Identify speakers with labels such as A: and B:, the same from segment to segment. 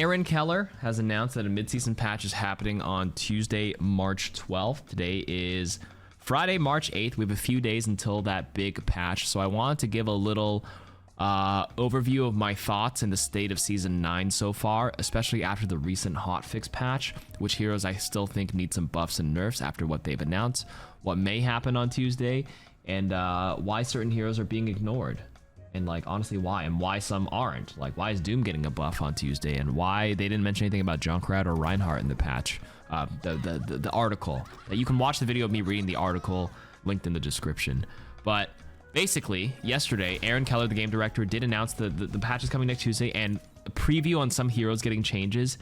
A: Aaron Keller has announced that a midseason patch is happening on Tuesday, March 12th. Today is Friday, March 8th. We have a few days until that big patch, so I wanted to give a little overview of my thoughts in the state of Season 9 so far, especially after the recent hotfix patch, which heroes I still think need some buffs and nerfs after what they've announced, what may happen on Tuesday, and why certain heroes are being ignored. And like, honestly, why? And why some aren't. Like, why is Doom getting a buff on Tuesday? And why they didn't mention anything about Junkrat or Reinhardt in the patch. The article. You can watch the video of me reading the article linked in the description. But basically, yesterday, Aaron Keller, the game director, did announce the patch is coming next Tuesday and a preview on some heroes getting changes.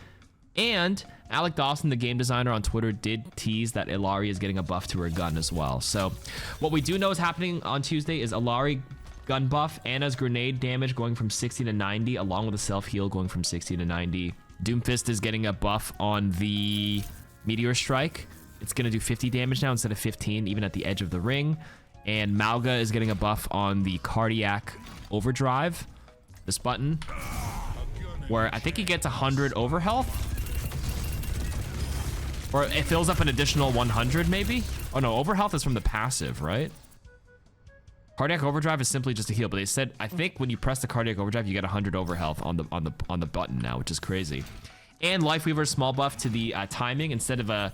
A: And Alec Dawson, the game designer on Twitter, did tease that Illari is getting a buff to her gun as well. So what we do know is happening on Tuesday is Illari gun buff, Anna's grenade damage going from 60 to 90, along with a self-heal going from 60 to 90. Doomfist is getting a buff on the Meteor Strike. It's going to do 50 damage now instead of 15, even at the edge of the ring. And Mauga is getting a buff on the Cardiac Overdrive, this button, where I think he gets 100 over health. Or it fills up an additional 100 maybe? Oh no, over health is from the passive, right? Cardiac Overdrive is simply just a heal, but they said, I think when you press the Cardiac Overdrive, you get 100 over health on the button now, which is crazy. And Lifeweaver's small buff to the timing. Instead of a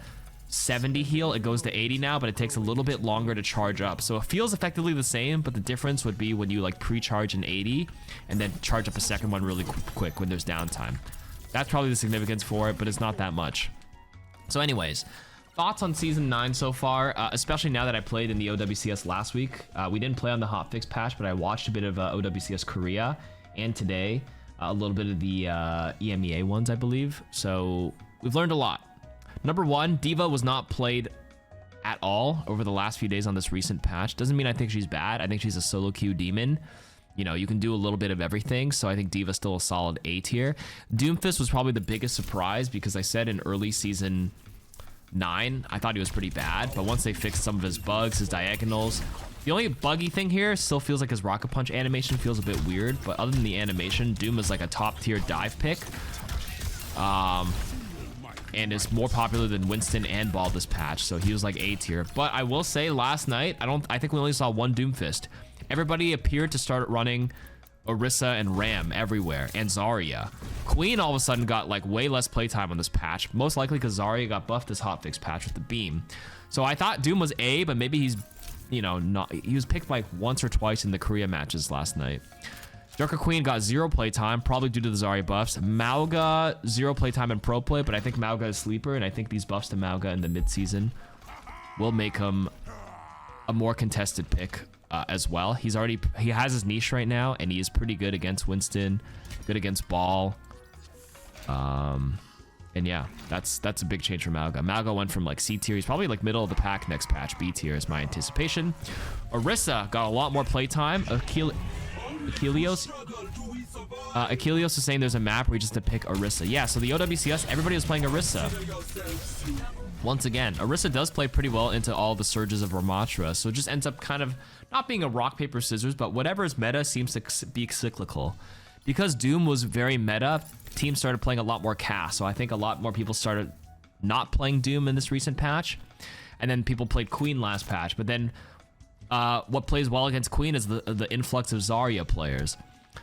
A: 70 heal, it goes to 80 now, but it takes a little bit longer to charge up. So it feels effectively the same, but the difference would be when you like pre-charge an 80 and then charge up a second one really quick when there's downtime. That's probably the significance for it, but it's not that much. So anyways, thoughts on Season 9 so far, especially now that I played in the OWCS last week. We didn't play on the hotfix patch, but I watched a bit of OWCS Korea, and today, a little bit of the EMEA ones, I believe. So we've learned a lot. Number one, D.Va was not played at all over the last few days on this recent patch. Doesn't mean I think she's bad. I think she's a solo queue demon. You know, you can do a little bit of everything, so I think D.Va's still a solid A tier. Doomfist was probably the biggest surprise because I said in early Season 9, I thought he was pretty bad, but once they fixed some of his bugs, his diagonals, the only buggy thing here still feels like his rocket punch animation feels a bit weird, but other than the animation, Doom is like a top tier dive pick, and is more popular than Winston and Ball this patch, so he was like A tier. But I will say last night, I think we only saw one Doomfist. Everybody appeared to start running Orisa and Ram everywhere, and Zarya. Queen all of a sudden got like way less playtime on this patch, most likely because Zarya got buffed this hotfix patch with the beam. So I thought Doom was A, but maybe he's, you know, not. He was picked like once or twice in the Korea matches last night. Joker Queen got 0 playtime, probably due to the Zarya buffs. Mauga, 0 playtime in pro play, but I think Mauga is sleeper, and I think these buffs to Mauga in the mid-season will make him a more contested pick as well. He has his niche right now, and he is pretty good against Winston, good against Ball. And yeah, that's a big change for Mauga. Mauga went from like C tier, he's probably like middle of the pack next patch. B tier is my anticipation. Orisa got a lot more playtime. Achilles is saying there's a map where you just have to pick Orisa. Yeah, so the OWCS, everybody was playing Orisa. Once again, Orisa does play pretty well into all the surges of Ramatra, so it just ends up kind of not being a rock, paper, scissors, but whatever is meta seems to be cyclical. Because Doom was very meta, teams started playing a lot more cast, so I think a lot more people started not playing Doom in this recent patch, and then people played Queen last patch, but then what plays well against Queen is the influx of Zarya players.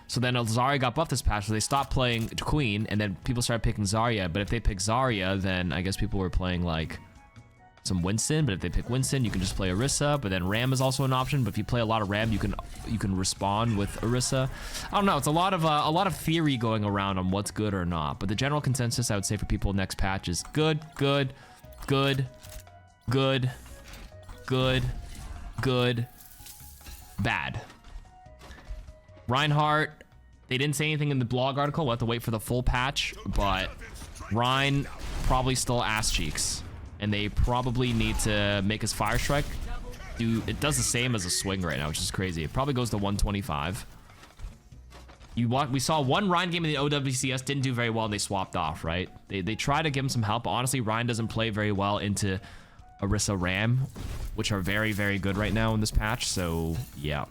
A: So then Zarya got buffed this patch, so they stopped playing Queen, and then people started picking Zarya. But if they pick Zarya, then I guess people were playing like some Winston. But if they pick Winston, you can just play Orisa. But then Ram is also an option. But if you play a lot of Ram, you can respond with Orisa. I don't know. It's a lot of theory going around on what's good or not. But the general consensus I would say for people next patch is good, good, good, good, good, good, bad. Reinhardt, they didn't say anything in the blog article. We'll have to wait for the full patch, but Rein probably still ass cheeks, and they probably need to make his Fire Strike it does the same as a swing right now, which is crazy. It probably goes to 125. We saw one Rein game in the OWCS, didn't do very well, and they swapped off, right? They try to give him some help, but honestly, Rein doesn't play very well into Orisa Ram, which are very, very good right now in this patch, so yeah.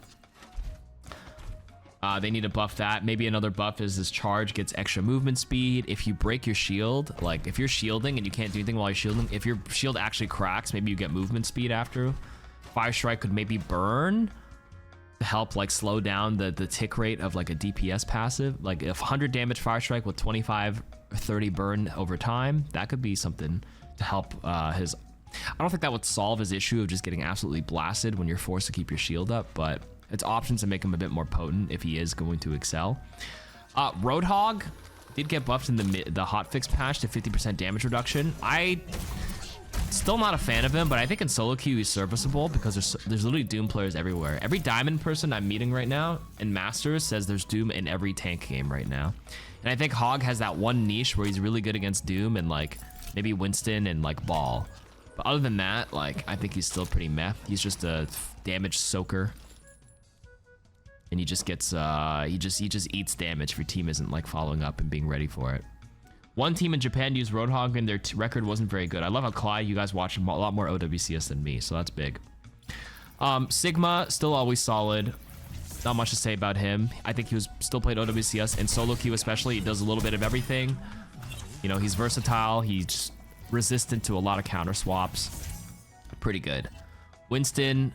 A: They need to buff that. Maybe another buff is this charge gets extra movement speed. If you break your shield, like if you're shielding and you can't do anything while you're shielding, if your shield actually cracks, maybe you get movement speed after. Fire Strike could maybe burn to help like slow down the tick rate of like a DPS passive. Like if 100 damage Fire Strike with 25 or 30 burn over time, that could be something to help his... I don't think that would solve his issue of just getting absolutely blasted when you're forced to keep your shield up, but it's options to make him a bit more potent if he is going to excel. Roadhog did get buffed in the HOTFIX patch to 50% damage reduction. Still not a fan of him, but I think in solo queue he's serviceable because there's literally Doom players everywhere. Every Diamond person I'm meeting right now in Masters says there's Doom in every tank game right now. And I think Hog has that one niche where he's really good against Doom and like maybe Winston and like Ball. But other than that, like I think he's still pretty meh. He's just a damage soaker. And he just gets, he just eats damage if your team isn't like following up and being ready for it. One team in Japan used Roadhog and their record wasn't very good. I love how Clyde, you guys watch a lot more OWCS than me, so that's big. Sigma, still always solid. Not much to say about him. I think he was still played OWCS and solo queue especially. He does a little bit of everything. You know, he's versatile. He's resistant to a lot of counter swaps. Pretty good. Winston,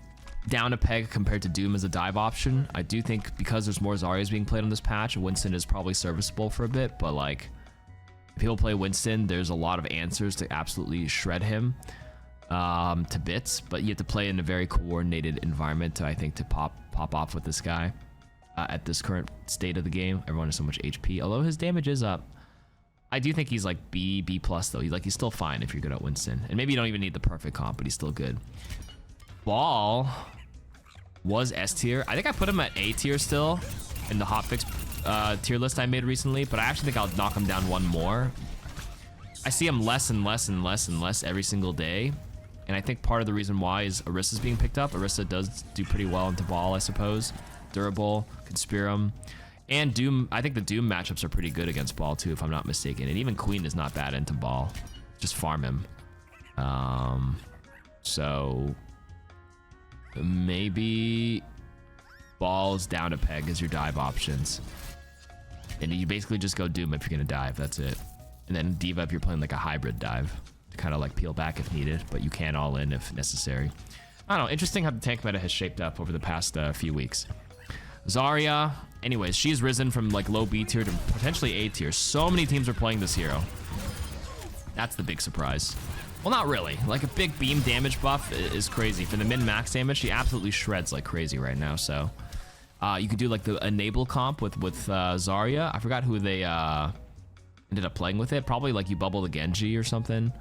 A: down a peg compared to Doom as a dive option. I do think because there's more Zaryas being played on this patch, Winston is probably serviceable for a bit, but like if people play Winston, there's a lot of answers to absolutely shred him to bits, but you have to play in a very coordinated environment to, I think, to pop off with this guy at this current state of the game. Everyone has so much HP, although his damage is up. I do think he's like B+ though. He's still fine if you're good at Winston, and maybe you don't even need the perfect comp, but he's still good. Ball was S tier. I think I put him at A tier still in the HOTFIX tier list I made recently, but I actually think I'll knock him down one more. I see him less and less and less and less every single day, and I think part of the reason why is Orissa's being picked up. Orisa does do pretty well into Ball, I suppose. Durable, can spear him. And Doom, I think the Doom matchups are pretty good against Ball too, if I'm not mistaken. And even Queen is not bad into Ball. Just farm him. So maybe Ball's down a peg as your dive options. And you basically just go Doom if you're gonna dive, that's it. And then Diva if you're playing like a hybrid dive to kind of like peel back if needed, but you can all in if necessary. I don't know, interesting how the tank meta has shaped up over the past few weeks. Zarya, anyways, she's risen from like low B tier to potentially A tier. So many teams are playing this hero. That's the big surprise. Well, not really. Like a big beam damage buff is crazy. For the min-max damage, she absolutely shreds like crazy right now. So you could do like the enable comp with Zarya. I forgot who they ended up playing with it. Probably like you bubble the Genji or something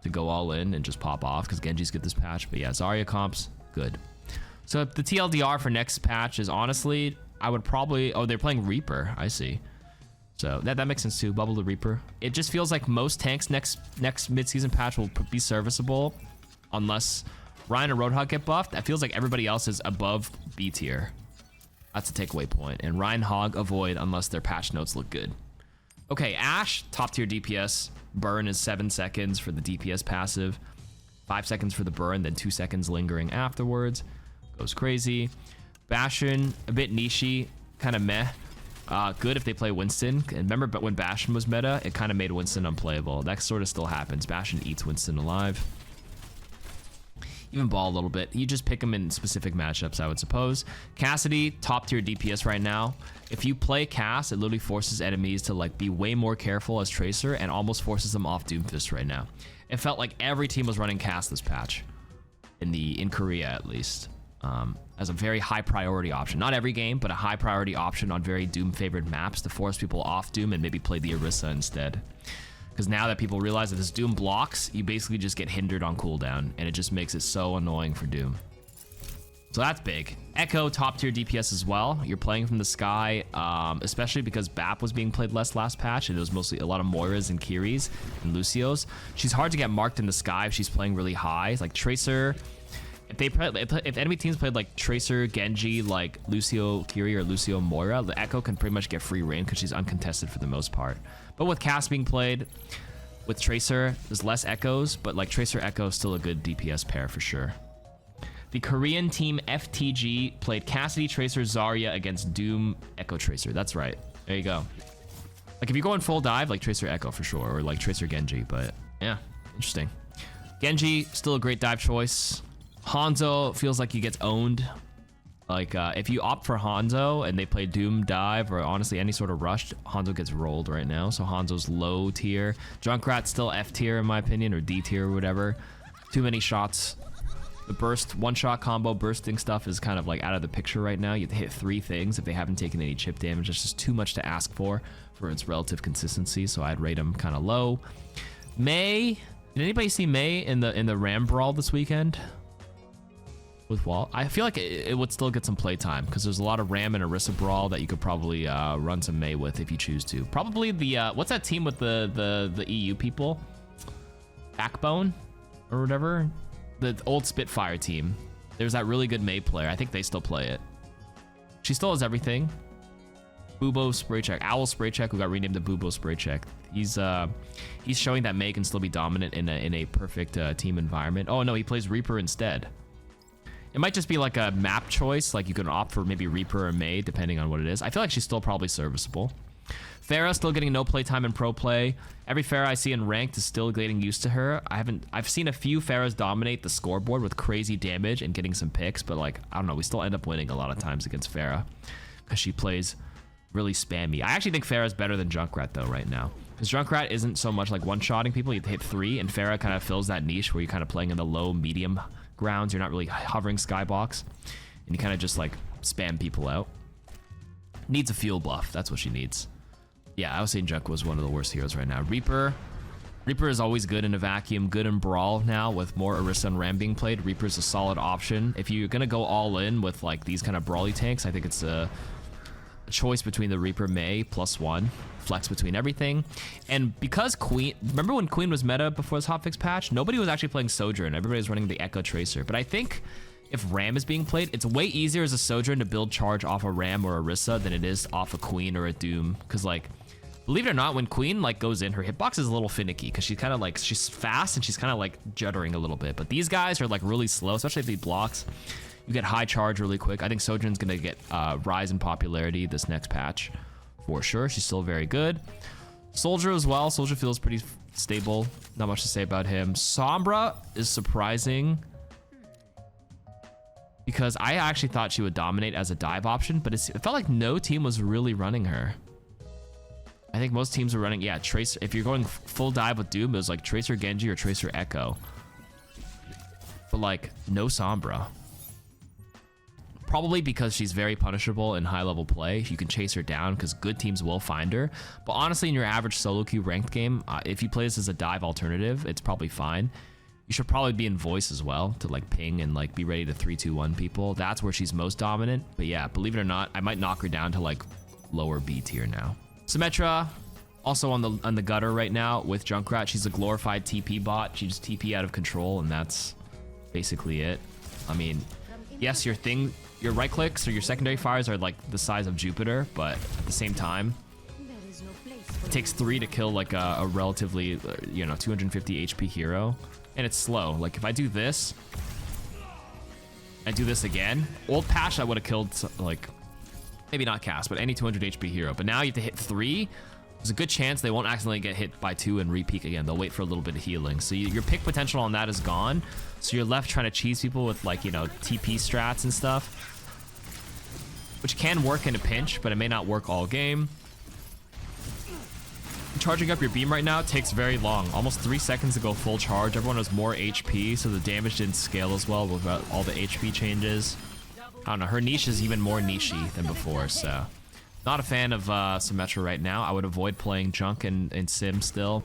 A: to go all in and just pop off because Genji's good this patch. But yeah, Zarya comps, good. So the TLDR for next patch is honestly, I would probably... Oh, they're playing Reaper. I see. So that makes sense too. Bubble the Reaper. It just feels like most tanks next mid-season patch will be serviceable unless Ryan and Roadhog get buffed. That feels like everybody else is above B tier. That's a takeaway point. And Ryan Hog avoid unless their patch notes look good. Okay, Ashe, top tier DPS. Burn is 7 seconds for the DPS passive. 5 seconds for the burn, then 2 seconds lingering afterwards. Goes crazy. Bastion, a bit nichey, kind of meh. Good if they play Winston. And remember, but when Bastion was meta, it kind of made Winston unplayable. That sort of still happens. Bastion eats Winston alive. Even Ball a little bit. You just pick him in specific matchups, I would suppose. Cassidy, top tier DPS right now. If you play Cass, it literally forces enemies to like be way more careful as Tracer and almost forces them off Doomfist right now. It felt like every team was running Cass this patch. In Korea, at least. As a very high priority option. Not every game, but a high priority option on very Doom favored maps to force people off Doom and maybe play the Orisa instead. Because now that people realize that this Doom blocks, you basically just get hindered on cooldown, and it just makes it so annoying for Doom. So that's big. Echo, top tier DPS as well. You're playing from the sky, especially because BAP was being played less last patch, and it was mostly a lot of Moiras and Kiris and Lucios. She's hard to get marked in the sky if she's playing really high. It's like Tracer... If enemy teams played like Tracer, Genji, like Lucio Kiri or Lucio Moira, the Echo can pretty much get free reign because she's uncontested for the most part. But with Cass being played with Tracer, there's less Echoes, but like Tracer Echo is still a good DPS pair for sure. The Korean team FTG played Cassidy, Tracer, Zarya against Doom, Echo, Tracer. That's right. There you go. Like, if you go in full dive, like Tracer, Echo for sure, or like Tracer, Genji. But yeah, interesting. Genji, still a great dive choice. Hanzo feels like he gets owned. Like, if you opt for Hanzo and they play Doom dive or honestly any sort of rush, Hanzo gets rolled right now. So Hanzo's low tier. Junkrat's still F tier in my opinion, or D tier or whatever. Too many shots. The burst, one-shot combo bursting stuff is kind of like out of the picture right now. You have to hit 3 things if they haven't taken any chip damage. It's just too much to ask for its relative consistency, so I'd rate him kind of low. Mei, did anybody see Mei in the Ram Brawl this weekend? With Wall? I feel like it would still get some playtime because there's a lot of Ram and Orisa Brawl that you could probably run some Mei with if you choose to. Probably the, what's that team with the EU people? Backbone or whatever? The old Spitfire team. There's that really good Mei player. I think they still play it. She still has everything. Bubo Spray Check. Owl Spray Check, who got renamed to Bubo Spray Check. He's showing that Mei can still be dominant in a perfect team environment. Oh no, he plays Reaper instead. It might just be like a map choice. Like you can opt for maybe Reaper or Mei, depending on what it is. I feel like she's still probably serviceable. Pharah still getting no playtime in pro play. Every Pharah I see in ranked is still getting used to her. I've seen a few Pharahs dominate the scoreboard with crazy damage and getting some picks, but like, I don't know, we still end up winning a lot of times against Pharah because she plays really spammy. I actually think Pharah's better than Junkrat though right now. Because Junkrat isn't so much like one-shotting people, you have to hit 3, and Pharah kind of fills that niche where you're kind of playing in the low, medium grounds. You're not really hovering skybox, and you kind of just like spam people out. Needs a fuel buff, that's what she needs. Yeah, I was saying Junk was one of the worst heroes right now. Reaper is always good in a vacuum, good in Brawl now with more Orisa and Ram being played. Reaper's a solid option. If you're gonna go all in with like these kind of brawly tanks, I think it's a choice between the Reaper Mei +1, flex between everything. And because Queen, remember when Queen was meta before this hotfix patch? Nobody was actually playing Sojourn, everybody was running the Echo Tracer. But I think if Ram is being played, it's way easier as a Sojourn to build charge off a Ram or Orisa than it is off a Queen or a Doom. Because like, believe it or not, when Queen like goes in, her hitbox is a little finicky because she's kind of like, she's fast and she's kind of like juddering a little bit. But these guys are like really slow, especially if he blocks. You get high charge really quick. I think Sojourn's gonna get rise in popularity this next patch for sure. She's still very good. Soldier as well. Soldier feels pretty stable. Not much to say about him. Sombra is surprising because I actually thought she would dominate as a dive option, but it felt like no team was really running her. I think most teams are running, yeah, Tracer. If you're going full dive with Doom, it was like Tracer Genji or Tracer Echo. But like, no Sombra. Probably because she's very punishable in high-level play. You can chase her down because good teams will find her. But honestly, in your average solo queue ranked game, if you play this as a dive alternative, it's probably fine. You should probably be in voice as well to like ping and like be ready to 3-2-1 people. That's where she's most dominant. But yeah, believe it or not, I might knock her down to like lower B tier now. Symmetra, also on the gutter right now with Junkrat. She's a glorified TP bot. She just TP out of control, and that's basically it. I mean, yes, your right clicks or your secondary fires are like the size of Jupiter, but at the same time, it takes 3 to kill like a relatively, 250 HP hero, and it's slow. Like if I do this, I do this again. Old patch, I would have killed like, maybe not Cass, but any 200 HP hero. But now you have to hit 3. There's a good chance they won't accidentally get hit by 2 and re-peek again. They'll wait for a little bit of healing. So your pick potential on that is gone. So you're left trying to cheese people with like, TP strats and stuff, which can work in a pinch, but it may not work all game. Charging up your beam right now takes very long. Almost 3 seconds to go full charge. Everyone has more HP, so the damage didn't scale as well with all the HP changes. I don't know, her niche is even more niche-y than before, so not a fan of Symmetra right now. I would avoid playing Junk and Sim still.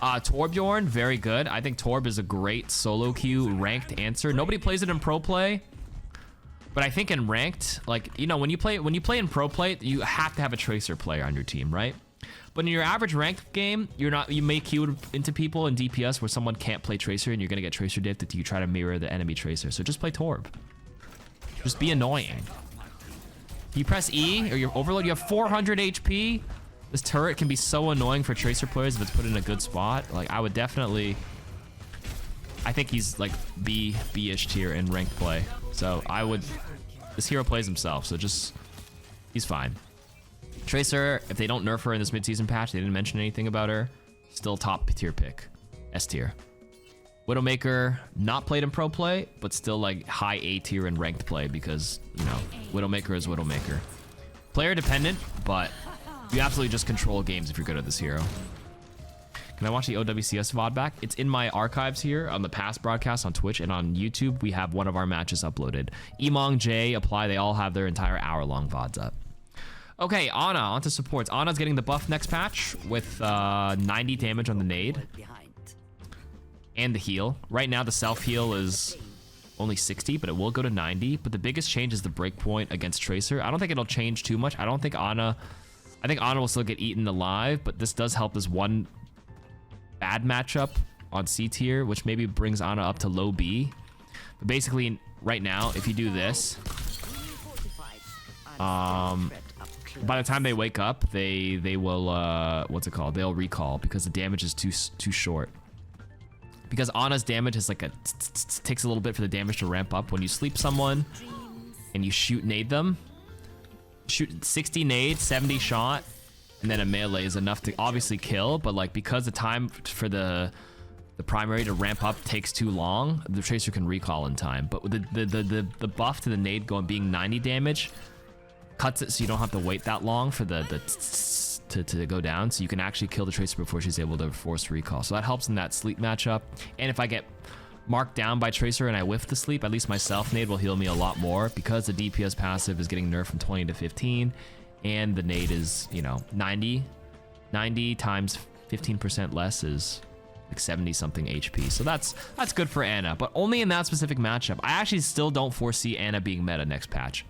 A: Torbjorn, very good. I think Torb is a great solo queue ranked answer. Nobody plays it in pro play, but I think in ranked, like, when you play in pro play, you have to have a Tracer player on your team, right? But in your average ranked game, you may queue into people in DPS where someone can't play Tracer, and you're gonna get Tracer dipped if you try to mirror the enemy Tracer. So just play Torb. Just be annoying. You press E or your overload, you have 400 HP. This turret can be so annoying for Tracer players if it's put in a good spot. Like, I I think he's like B-ish tier in ranked play. So I would, this hero plays himself, so just, he's fine. Tracer, if they don't nerf her in this mid-season patch, they didn't mention anything about her, still top tier pick, S tier. Widowmaker, not played in pro play, but still like high A tier in ranked play because, you know, Widowmaker is Widowmaker. Player dependent, but you absolutely just control games if you're good at this hero. Can I watch the OWCS VOD back? It's in my archives here on the past broadcasts on Twitch, and on YouTube, we have one of our matches uploaded. Emong, Jay, Apply, they all have their entire hour-long VODs up. Okay, Ana, onto supports. Ana's getting the buff next patch with 90 damage on the nade. And the heal. Right now, the self-heal is only 60, but it will go to 90. But the biggest change is the breakpoint against Tracer. I don't think it'll change too much. I think Ana will still get eaten alive, but this does help this one bad matchup on C tier, which maybe brings Ana up to low B. But basically, right now, if you do this, by the time they wake up, they will what's it called? They'll recall because the damage is too short. Because Ana's damage is like takes a little bit for the damage to ramp up. When you sleep someone and you shoot nade them, shoot 60 nade, 70 shot, and then a melee is enough to obviously kill. But like because the time for the primary to ramp up takes too long, the Tracer can recall in time. But with the buff to the nade being 90 damage cuts it so you don't have to wait that long for to go down, so you can actually kill the Tracer before she's able to force recall. So that helps in that sleep matchup. And if I get marked down by Tracer and I whiff the sleep, at least my self nade will heal me a lot more because the DPS passive is getting nerfed from 20 to 15, and the nade is, you know, 90 times 15% less is like 70 something HP. So that's good for Ana, but only in that specific matchup. I actually still don't foresee Ana being meta next patch.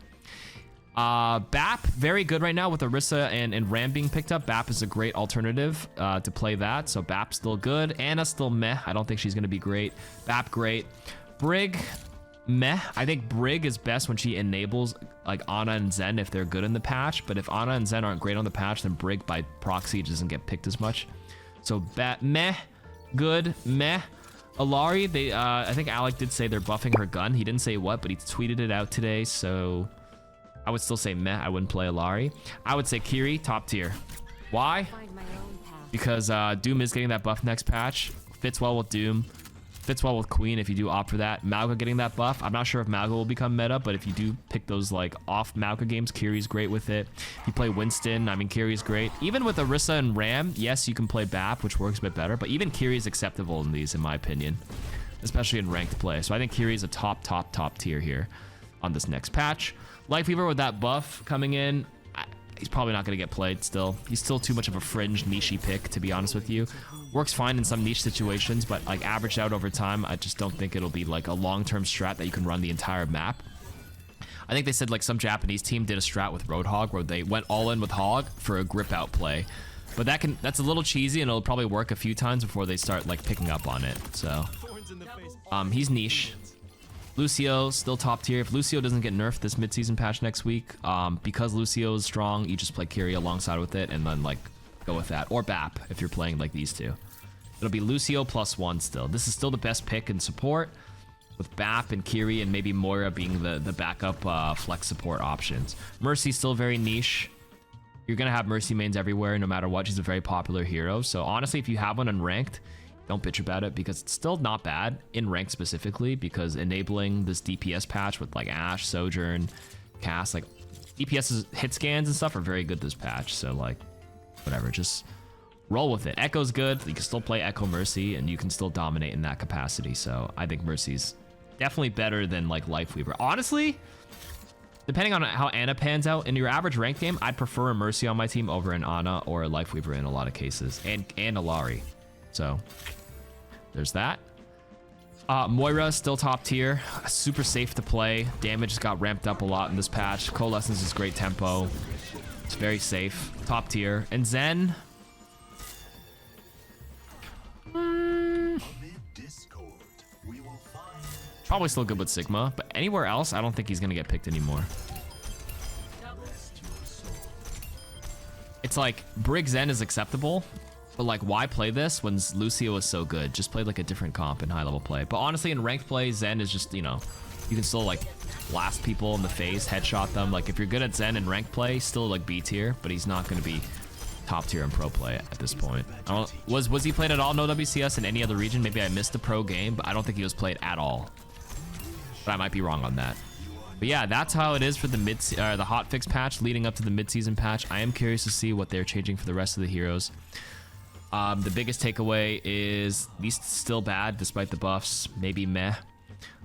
A: BAP, very good right now with Orisa and Ram being picked up. BAP is a great alternative to play that, so BAP still good. Ana still meh. I don't think she's going to be great. BAP great. Brig, meh. I think Brig is best when she enables like Ana and Zen if they're good in the patch, but if Ana and Zen aren't great on the patch, then Brig by proxy doesn't get picked as much. So BAP, meh. Good, meh. Alari, I think Alec did say they're buffing her gun. He didn't say what, but he tweeted it out today, so I would still say meh. I wouldn't play Alari. I would say Kiri, top tier. Why? Because Doom is getting that buff next patch. Fits well with Doom. Fits well with Queen if you do opt for that. Mauga getting that buff. I'm not sure if Mauga will become meta, but if you do pick those like off Mauga games, Kiri's great with it. If you play Winston, I mean, Kiri's great. Even with Orisa and Ram, yes, you can play BAP, which works a bit better, but even Kiri's acceptable in these, in my opinion, especially in ranked play. So I think Kiri's a top tier here on this next patch. Lifeweaver with that buff coming in, he's probably not going to get played still. He's still too much of a fringe, niche-y pick, to be honest with you. Works fine in some niche situations, but like averaged out over time, I just don't think it'll be like a long-term strat that you can run the entire map. I think they said like some Japanese team did a strat with Roadhog where they went all in with Hog for a grip out play. But that's a little cheesy and it'll probably work a few times before they start like picking up on it. So he's niche. Lucio, still top tier. If Lucio doesn't get nerfed this mid-season patch next week, because Lucio is strong, you just play Kiri alongside with it and then like go with that. Or BAP if you're playing like these two. It'll be Lucio +1 still. This is still the best pick in support, with BAP and Kiri and maybe Moira being the backup flex support options. Mercy's still very niche. You're going to have Mercy mains everywhere no matter what. She's a very popular hero. So honestly, if you have one unranked, don't bitch about it because it's still not bad in ranked specifically, because enabling this DPS patch with like Ashe, Sojourn, Cass, like DPS's hit scans and stuff are very good this patch. So like whatever, just roll with it. Echo's good. You can still play Echo Mercy and you can still dominate in that capacity. So I think Mercy's definitely better than like Lifeweaver. Honestly, depending on how Ana pans out in your average ranked game, I'd prefer a Mercy on my team over an Ana or a Lifeweaver in a lot of cases, and Alari. So there's that. Moira still top tier, super safe to play. Damage has got ramped up a lot in this patch. Coalescence is great tempo. It's very safe, top tier. And Zen, probably still good with Sigma, but anywhere else, I don't think he's gonna get picked anymore. It's like Brig Zen is acceptable, But like, why play this when Lucio is so good? Just play like a different comp in high level play. But honestly, in ranked play, Zen is just, you know, you can still like blast people in the face, headshot them. Like if you're good at Zen in ranked play, still like B tier, but he's not going to be top tier in pro play at this point. I don't, was he played at all? No WCS in any other region? Maybe I missed the pro game, but I don't think he was played at all. But I might be wrong on that. But yeah, that's how it is for the the hotfix patch leading up to the mid-season patch. I am curious to see what they're changing for the rest of the heroes. The biggest takeaway is these still bad despite the buffs. Maybe meh.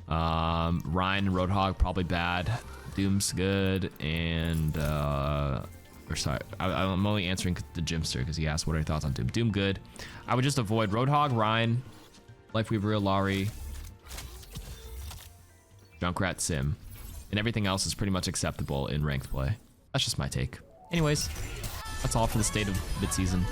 A: Ryan and Roadhog probably bad. Doom's good, and or sorry, I'm only answering the Jimster because he asked what are your thoughts on Doom. Doom good. I would just avoid Roadhog, Ryan, Lifeweaver, Ilari, Junkrat, Sim, and everything else is pretty much acceptable in ranked play. That's just my take. Anyways, that's all for the state of mid-season.